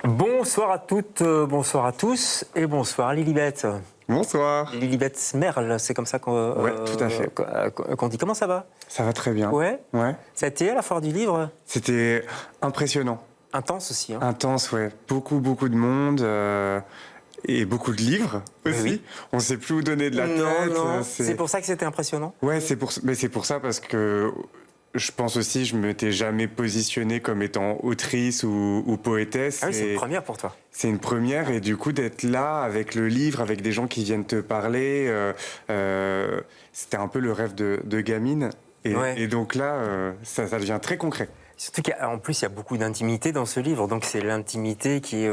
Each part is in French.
Bonsoir à toutes, bonsoir à tous et bonsoir Lilibet. Bonsoir. Lilibet Merle, c'est comme ça qu'on Ouais, tout à fait. qu'on dit. Comment ça va? Ça va très bien. Ouais. Ouais. Ça a été à la foire du livre? C'était impressionnant. Intense aussi. Hein. Intense, ouais. Beaucoup de monde et beaucoup de livres aussi. Oui. On ne sait plus où donner de la tête. Non. C'est pour ça que c'était impressionnant. Ouais, mais c'est pour ça parce que je pense aussi, je m'étais jamais positionnée comme étant autrice ou poétesse. Ah oui, c'est une première pour toi. C'est une première et du coup d'être là avec le livre, avec des gens qui viennent te parler, c'était un peu le rêve de gamine. Et donc là, ça devient très concret. Surtout qu'en plus, il y a beaucoup d'intimité dans ce livre. Donc, c'est l'intimité qui est...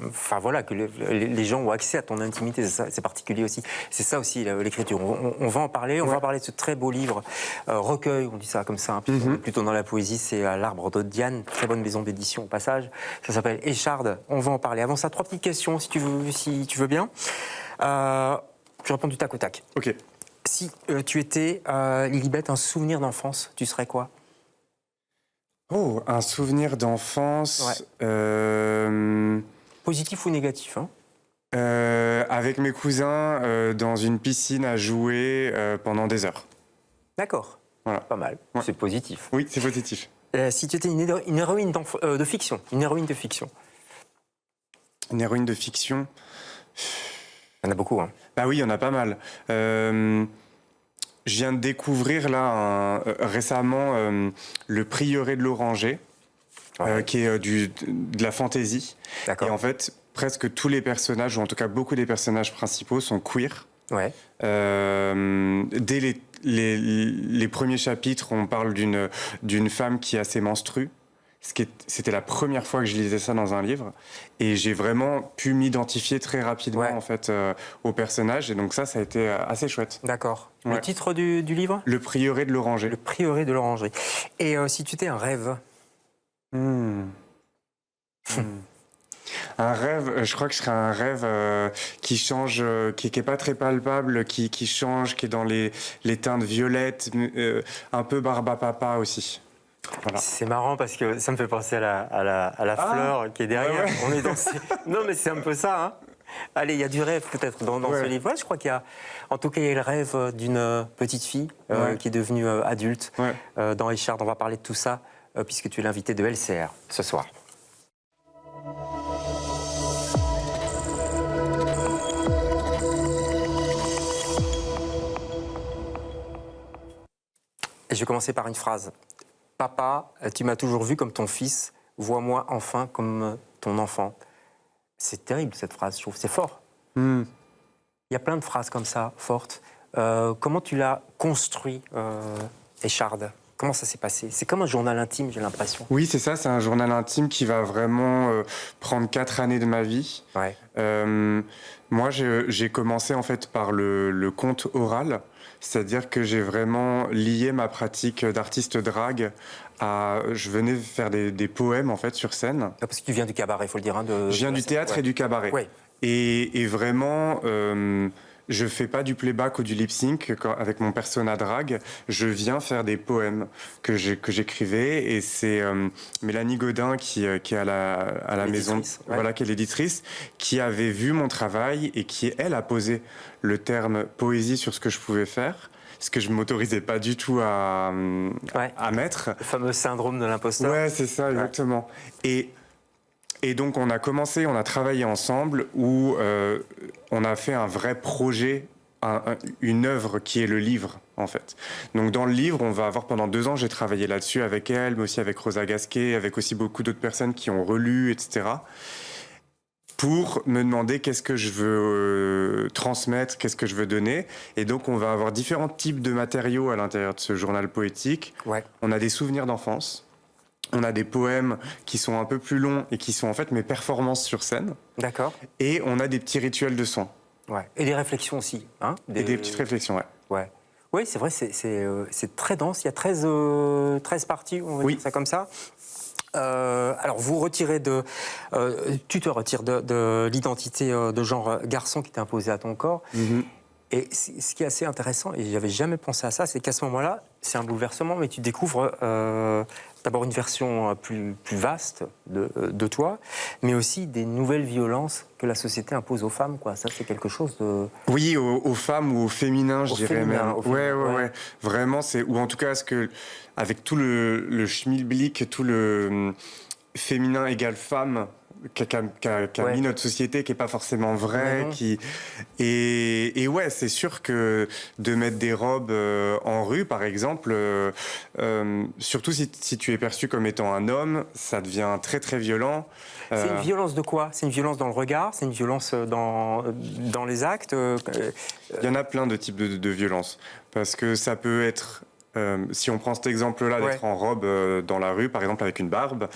Enfin, voilà, que les gens ont accès à ton intimité. C'est particulier aussi. C'est ça aussi, l'écriture. On va en parler. On va parler de ce très beau livre, recueil, on dit ça comme ça, hein, on est plutôt dans la poésie. C'est L'Arbre de Diane, très bonne maison d'édition au passage. Ça s'appelle Écharde. On va en parler. Avant ça, 3 petites questions, si tu veux bien. Je réponds du tac au tac. Ok. Si tu étais, Lilibet, un souvenir d'enfance, tu serais quoi? Oh, un souvenir d'enfance. Ouais. Positif ou négatif, hein? Avec mes cousins dans une piscine à jouer pendant des heures. D'accord. Voilà. Pas mal. Ouais. C'est positif. Oui, c'est positif. Si tu étais une héroïne de fiction, une héroïne de fiction. Une héroïne de fiction. Il y en a beaucoup, hein. Bah oui, il y en a pas mal. Je viens de découvrir là récemment Le Prieuré de l'Oranger, qui est de la fantaisie. Et en fait, presque tous les personnages, ou en tout cas beaucoup des personnages principaux, sont queer. Ouais. Dès les premiers chapitres, on parle d'une femme qui a ses menstrues. C'était la première fois que je lisais ça dans un livre et j'ai vraiment pu m'identifier très rapidement en fait au personnage et donc ça a été assez chouette. D'accord. Ouais. Le titre du livre? Le Prieuré de l'Oranger. Le Prieuré de l'Oranger. Et si tu étais un rêve? Un rêve, je crois que je serais un rêve qui change, qui est pas très palpable, qui change, qui est dans les teintes violettes, un peu barbe à papa aussi. Voilà. C'est marrant parce que ça me fait penser à la fleur qui est derrière. Ouais. On est dans Non, mais c'est un peu ça. Hein. Allez, il y a du rêve peut-être dans ce livre. Ouais, je crois qu'il y a, en tout cas, il y a le rêve d'une petite fille qui est devenue adulte. Ouais. Dans Écharde, on va parler de tout ça puisque tu es l'invité de LCR ce soir. Et je vais commencer par une phrase. Papa, tu m'as toujours vu comme ton fils, vois-moi enfin comme ton enfant. C'est terrible cette phrase, je trouve, c'est fort. Il y a plein de phrases comme ça, fortes. Comment tu l'as construit, Écharde? Comment ça s'est passé? C'est comme un journal intime, j'ai l'impression. Oui, c'est ça, c'est un journal intime qui va vraiment prendre 4 années de ma vie. Ouais. Moi, j'ai commencé en fait par le conte oral. C'est-à-dire que j'ai vraiment lié ma pratique d'artiste drague à... Je venais faire des poèmes, en fait, sur scène. Parce que tu viens du cabaret, il faut le dire. Hein, je viens du théâtre et du cabaret. Ouais. Et vraiment, je fais pas du playback ou du lip-sync avec mon persona drague. Je viens faire des poèmes que j'écrivais. Et c'est Mélanie Godin qui est à la maison, voilà, qui est l'éditrice, qui avait vu mon travail et qui, elle, a posé le terme poésie sur ce que je pouvais faire. Ce que je ne m'autorisais pas du tout à mettre. Le fameux syndrome de l'imposteur. Ouais, c'est ça, exactement. Et donc, on a travaillé ensemble où on a fait un vrai projet, une œuvre qui est le livre, en fait. Donc, dans le livre, on va avoir pendant 2 ans, j'ai travaillé là-dessus avec elle, mais aussi avec Rosa Gasquet, avec aussi beaucoup d'autres personnes qui ont relu, etc., pour me demander qu'est-ce que je veux transmettre, qu'est-ce que je veux donner. Et donc, on va avoir différents types de matériaux à l'intérieur de ce journal poétique. Ouais. On a des souvenirs d'enfance. On a des poèmes qui sont un peu plus longs et qui sont en fait mes performances sur scène. D'accord. Et on a des petits rituels de soins. Ouais. Et des réflexions aussi. Hein, et des petites réflexions, ouais. Ouais. Oui, c'est vrai, c'est très dense. Il y a 13 parties, on va dire ça comme ça. Alors, tu te retires de l'identité de genre garçon qui t'est imposée à ton corps. Et ce qui est assez intéressant, et j'avais jamais pensé à ça, c'est qu'à ce moment-là, c'est un bouleversement, mais tu découvres d'abord une version plus vaste de toi, mais aussi des nouvelles violences que la société impose aux femmes, quoi. Ça, c'est quelque chose de... Oui, aux femmes ou au féminin, je dirais même. Ouais. Vraiment, ou en tout cas, avec tout le schmilblick, tout le féminin égale femme qu'a mis notre société, qui est pas forcément vrai, et ouais, c'est sûr que de mettre des robes en rue, par exemple, surtout si tu es perçu comme étant un homme, ça devient très très violent. C'est une violence de quoi? C'est une violence dans le regard? C'est une violence dans les actes? Il y en a plein de types de violences, parce que ça peut être... si on prend cet exemple-là d'être en robe dans la rue, par exemple avec une barbe,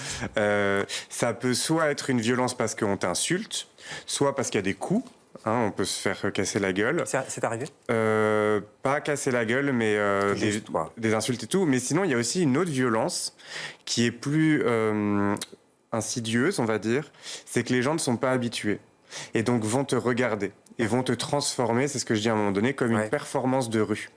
ça peut soit être une violence parce qu'on t'insulte, soit parce qu'il y a des coups. On peut se faire casser la gueule. C'est arrivé? Pas casser la gueule, mais des insultes et tout. Mais sinon, il y a aussi une autre violence qui est plus insidieuse, on va dire. C'est que les gens ne sont pas habitués. Et donc vont te regarder et vont te transformer, c'est ce que je dis à un moment donné, comme une performance de rue.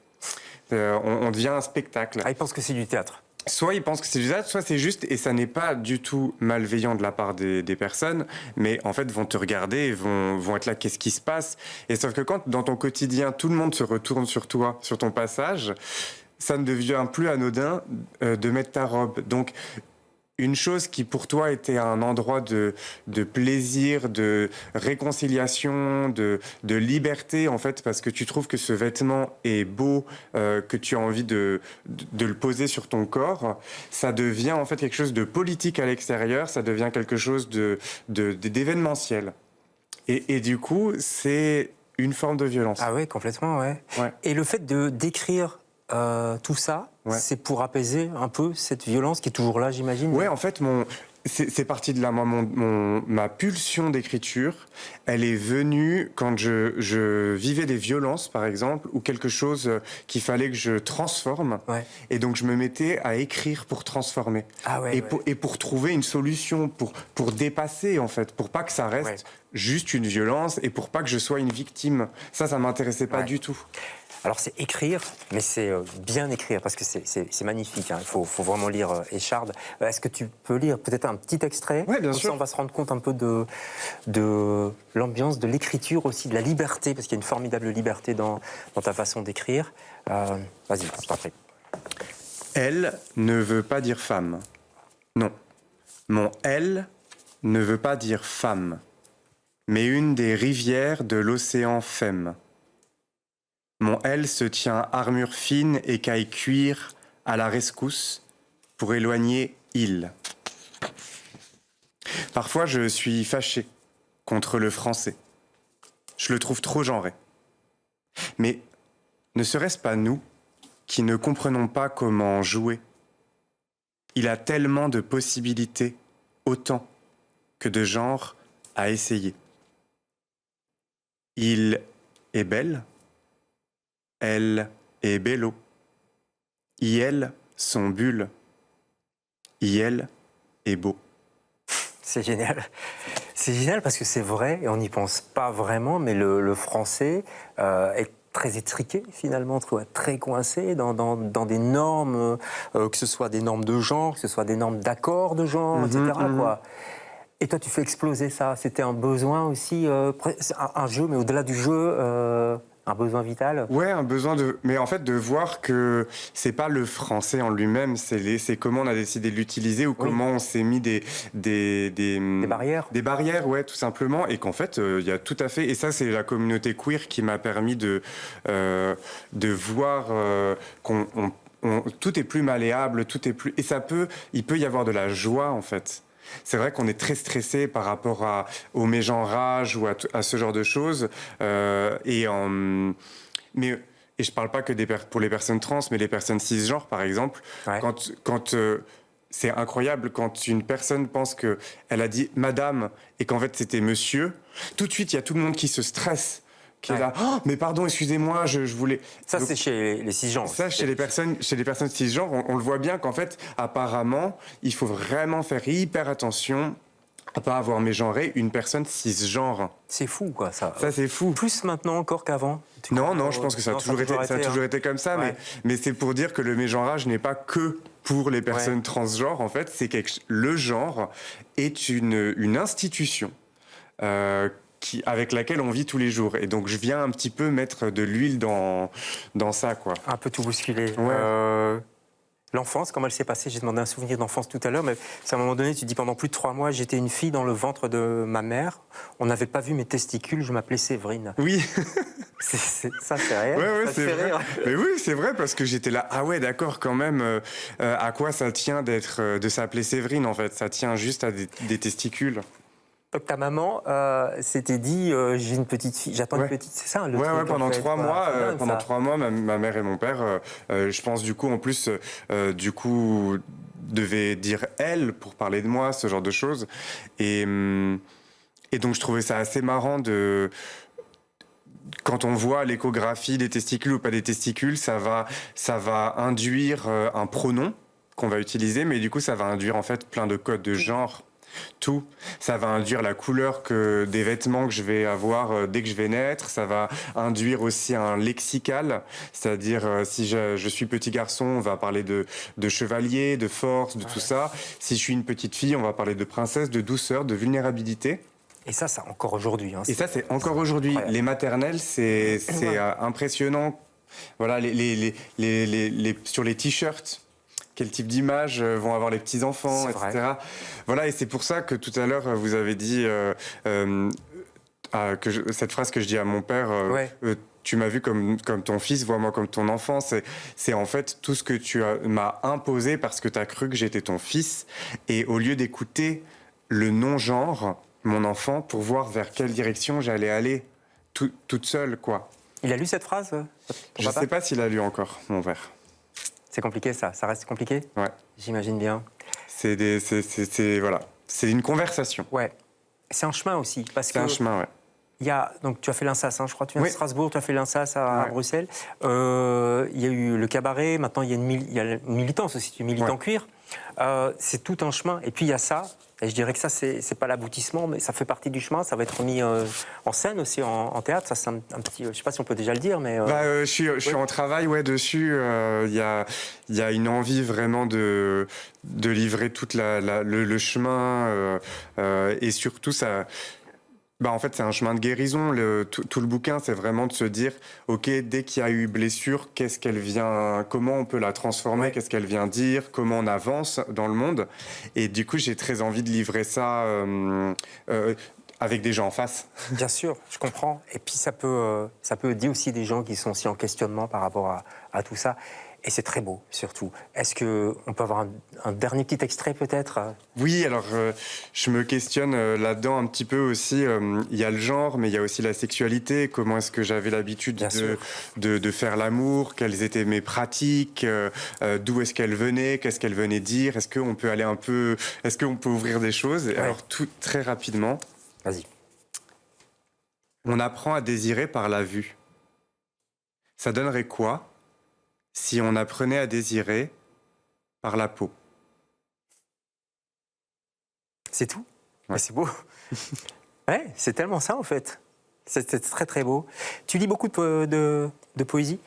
On devient un spectacle. Ah, ils pensent que c'est du théâtre. Soit ils pensent que c'est du théâtre, soit c'est juste, et ça n'est pas du tout malveillant de la part des personnes, mais en fait vont te regarder et vont être là, qu'est-ce qui se passe? Et sauf que quand dans ton quotidien, tout le monde se retourne sur toi, sur ton passage, ça ne devient plus anodin de mettre ta robe. Donc, une chose qui pour toi était un endroit de plaisir, de réconciliation, de liberté en fait, parce que tu trouves que ce vêtement est beau, que tu as envie de le poser sur ton corps, ça devient en fait quelque chose de politique à l'extérieur, ça devient quelque chose d'événementiel. Et du coup, c'est une forme de violence. Ah oui, complètement, ouais. Et le fait de d'écrire tout ça, c'est pour apaiser un peu cette violence qui est toujours là, j'imagine. Ouais, en fait, c'est parti de là. Ma pulsion d'écriture, elle est venue quand je vivais des violences, par exemple, ou quelque chose qu'il fallait que je transforme. Et donc, je me mettais à écrire pour transformer. Et pour trouver une solution, pour dépasser, en fait, pour pas que ça reste juste une violence et pour pas que je sois une victime. Ça m'intéressait pas du tout. Alors c'est écrire, mais c'est bien écrire, parce que c'est magnifique. Il faut vraiment lire Écharde. Est-ce que tu peux lire peut-être un petit extrait? Oui, bien sûr. On va se rendre compte un peu de l'ambiance, de l'écriture aussi, de la liberté, parce qu'il y a une formidable liberté dans ta façon d'écrire. Vas-y, je t'en prie. Elle ne veut pas dire femme. Non. Mon elle ne veut pas dire femme, mais une des rivières de l'océan Femme. Mon elle se tient armure fine et caille cuir à la rescousse pour éloigner il. Parfois je suis fâché contre le français. Je le trouve trop genré. Mais ne serait-ce pas nous qui ne comprenons pas comment jouer? Il a tellement de possibilités, autant que de genres à essayer. Il est belle. Elle est bello. Iel sont bulles. Iel est beau. C'est génial. C'est génial parce que c'est vrai et on n'y pense pas vraiment, mais le français est très étriqué finalement, très coincé dans des normes, que ce soit des normes de genre, que ce soit des normes d'accords de genre, etc. Quoi. Et toi, tu fais exploser ça. C'était un besoin aussi, un jeu, mais au-delà du jeu, un besoin vital. Ouais, un besoin mais en fait de voir que c'est pas le français en lui-même, c'est comment on a décidé de l'utiliser ou comment on s'est mis des barrières. Des barrières, ouais, tout simplement, et qu'en fait il y a tout à fait. Et ça, c'est la communauté queer qui m'a permis de voir tout est plus malléable, tout est plus, et il peut y avoir de la joie en fait. C'est vrai qu'on est très stressé par rapport au mégenrage ou à ce genre de choses. Et je parle pas que pour les personnes trans, mais les personnes cisgenres, par exemple. Quand c'est incroyable quand une personne pense qu'elle a dit madame et qu'en fait c'était monsieur, tout de suite il y a tout le monde qui se stresse. Qui est là, oh, mais pardon, excusez-moi, je voulais. Ça, c'est chez les cisgenres. Ça, chez les personnes cisgenres, on le voit bien qu'en fait, apparemment, il faut vraiment faire hyper attention à pas avoir mégenré une personne cisgenre. C'est fou, quoi, ça. Ça, c'est fou. Plus maintenant encore qu'avant. Non, je pense que ça a toujours été comme ça, mais c'est pour dire que le mégenrage n'est pas que pour les personnes transgenres, en fait, le genre est une institution avec laquelle on vit tous les jours. Et donc, je viens un petit peu mettre de l'huile dans ça, quoi. Un peu tout bousculer. Ouais. L'enfance, comment elle s'est passée? J'ai demandé un souvenir d'enfance tout à l'heure, mais à un moment donné, tu dis pendant plus de 3 mois, j'étais une fille dans le ventre de ma mère. On n'avait pas vu mes testicules, je m'appelais Séverine. Oui. Ça, c'est réel. Ouais, ça c'est fait vrai. rire. Mais oui, c'est vrai, parce que j'étais là, ah ouais, d'accord, quand même, à quoi ça tient de s'appeler Séverine, en fait? Ça tient juste à des testicules. Donc ta maman s'était dit, j'ai une petite fille, j'attends une petite, c'est ça le truc, pendant en fait. 3 mois, Dingue, pendant ça. 3 mois, ma mère et mon père, je pense du coup, en plus, devaient dire elle pour parler de moi, ce genre de choses. Et donc je trouvais ça assez marrant quand on voit l'échographie des testicules ou pas des testicules, ça va induire un pronom qu'on va utiliser, mais du coup, ça va induire en fait plein de codes de genre. Tout. Ça va induire la couleur des vêtements que je vais avoir dès que je vais naître. Ça va induire aussi un lexical, c'est-à-dire si je suis petit garçon, on va parler de chevalier, de force, de tout ça. Si je suis une petite fille, on va parler de princesse, de douceur, de vulnérabilité. Et ça encore aujourd'hui. Et ça, c'est encore aujourd'hui. Incroyable. Les maternelles, c'est impressionnant. Voilà, sur les t-shirts, quel type d'images vont avoir les petits-enfants, etc. Vrai. Voilà, et c'est pour ça que tout à l'heure, vous avez dit cette phrase que je dis à mon père, tu m'as vu comme ton fils, vois-moi comme ton enfant. C'est en fait tout ce que tu m'as imposé parce que tu as cru que j'étais ton fils. Et au lieu d'écouter le non-genre, mon enfant, pour voir vers quelle direction j'allais aller toute seule, quoi. Il a lu cette phrase Je ne sais pas s'il a lu encore, mon père. C'est compliqué ça reste compliqué? Ouais. J'imagine bien. Voilà. C'est une conversation. Ouais. C'est un chemin aussi. C'est un chemin, ouais. Donc tu as fait l'INSAS, je crois, tu viens de Strasbourg, tu as fait l'INSAS à Bruxelles. Il y a eu le cabaret, maintenant il y a une militance aussi, tu milites en cuir. C'est tout un chemin. Et puis il y a ça, et je dirais que ça, c'est pas l'aboutissement, mais ça fait partie du chemin, ça va être mis en scène aussi, en théâtre. Ça, c'est un petit. Je sais pas si on peut déjà le dire, mais. Je suis en travail dessus. Il y a une envie vraiment de livrer tout le chemin et surtout ça. En fait, c'est un chemin de guérison. Tout le bouquin, c'est vraiment de se dire, ok, dès qu'il y a eu blessure, qu'est-ce qu'elle vient, comment on peut la transformer, qu'est-ce qu'elle vient dire, comment on avance dans le monde. Et du coup, j'ai très envie de livrer ça avec des gens en face. Bien sûr, je comprends. Et puis ça peut aider aussi des gens qui sont aussi en questionnement par rapport à tout ça. Et c'est très beau, surtout. Est-ce qu'on peut avoir un dernier petit extrait, peut-être? Oui, alors je me questionne là-dedans un petit peu aussi. Il y a le genre, mais il y a aussi la sexualité. Comment est-ce que j'avais l'habitude de faire l'amour? Quelles étaient mes pratiques? D'où est-ce qu'elles venaient? Qu'est-ce qu'elles venaient dire? Est-ce qu'on peut aller un peu... Est-ce qu'on peut ouvrir des choses? Alors, tout très rapidement. Vas-y. On apprend à désirer par la vue. Ça donnerait quoi si on apprenait à désirer par la peau? C'est tout? Ouais. C'est beau. Ouais, c'est tellement ça en fait. C'est très très beau. Tu lis beaucoup de poésie?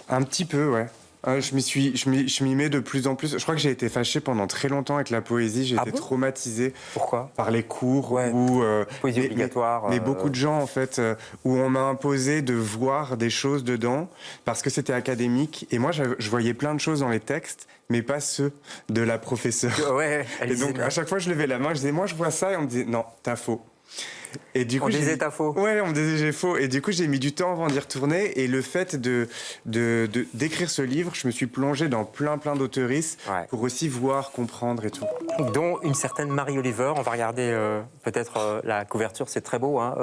Un petit peu, ouais. Je m'y mets de plus en plus. Je crois que j'ai été fâché pendant très longtemps avec la poésie. J'ai été traumatisé. Pourquoi? Par les cours poésie obligatoire. Mais beaucoup de gens, en fait, où on m'a imposé de voir des choses dedans parce que c'était académique. Et moi, je voyais plein de choses dans les textes, mais pas ceux de la professeure. Ouais, et donc, à chaque fois, je levais la main, je disais, moi, je vois ça. Et on me disait, non, t'as faux. Et du coup, on disait t'as faux. Ouais, on me disait j'ai faux. Et du coup, j'ai mis du temps avant d'y retourner. Et le fait d'écrire ce livre, je me suis plongé dans plein d'auteuristes pour aussi voir, comprendre et tout. Donc, dont une certaine Marie Oliver. On va regarder peut-être la couverture, c'est très beau. Hein,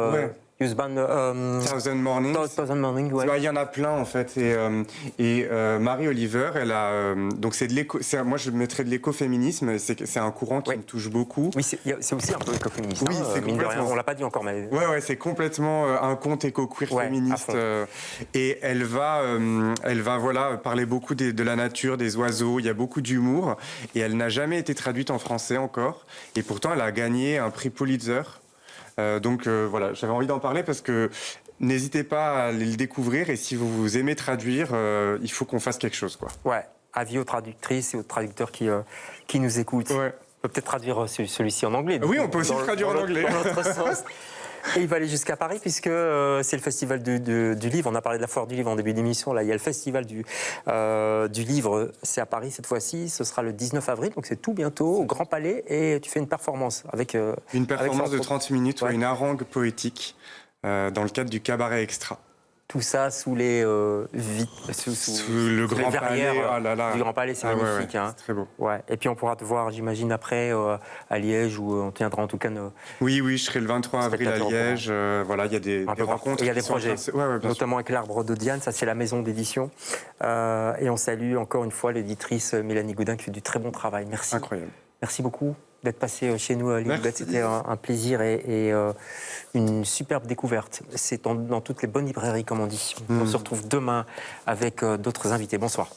Thousand Mornings. Thousand Mornings, ouais. Il y en a plein en fait. Et Marie Oliver, elle a donc c'est de l'éco. Moi, je mettrais de l'écoféminisme. C'est un courant qui me touche beaucoup. Oui, c'est aussi un peu écoféministe. Oui, c'est mine de rien. On l'a pas dit encore, mais. Ouais, c'est complètement un conte éco-queer féministe. Et elle va parler beaucoup de la nature, des oiseaux. Il y a beaucoup d'humour. Et elle n'a jamais été traduite en français encore. Et pourtant, elle a gagné un prix Pulitzer. Voilà, j'avais envie d'en parler parce que n'hésitez pas à aller le découvrir et si vous aimez traduire, il faut qu'on fasse quelque chose, quoi. Ouais, avis aux traductrices et aux traducteurs qui nous écoutent. Ouais. On peut peut-être traduire celui-ci en anglais. Oui, on peut aussi le traduire en anglais. Dans l'autre sens. Et il va aller jusqu'à Paris puisque c'est le festival du livre. On a parlé de la foire du livre en début d'émission. Là, il y a le festival du livre. C'est à Paris cette fois-ci. Ce sera le 19 avril, donc c'est tout bientôt au Grand Palais. Et tu fais une performance avec une performance avec de 30 minutes, ouais. Une harangue poétique dans le cadre du cabaret extra. Tout ça sous les sous le Grand Palais. Oh là là. Du Grand Palais, c'est magnifique. Ouais, hein. c'est très beau. Ouais. Et puis on pourra te voir, j'imagine, après à Liège, où on tiendra en tout cas nos... Oui, je serai le 23 avril à Liège. Voilà, il y a des rencontres. Il y a des projets, ouais, notamment avec l'Arbre de Diane, ça c'est la maison d'édition. Et on salue encore une fois l'éditrice Mélanie Gaudin qui fait du très bon travail. Merci. Incroyable. Merci beaucoup d'être passé chez nous à Lilibet. C'était un plaisir et une superbe découverte. C'est dans toutes les bonnes librairies, comme on dit. On se retrouve demain avec d'autres invités. Bonsoir.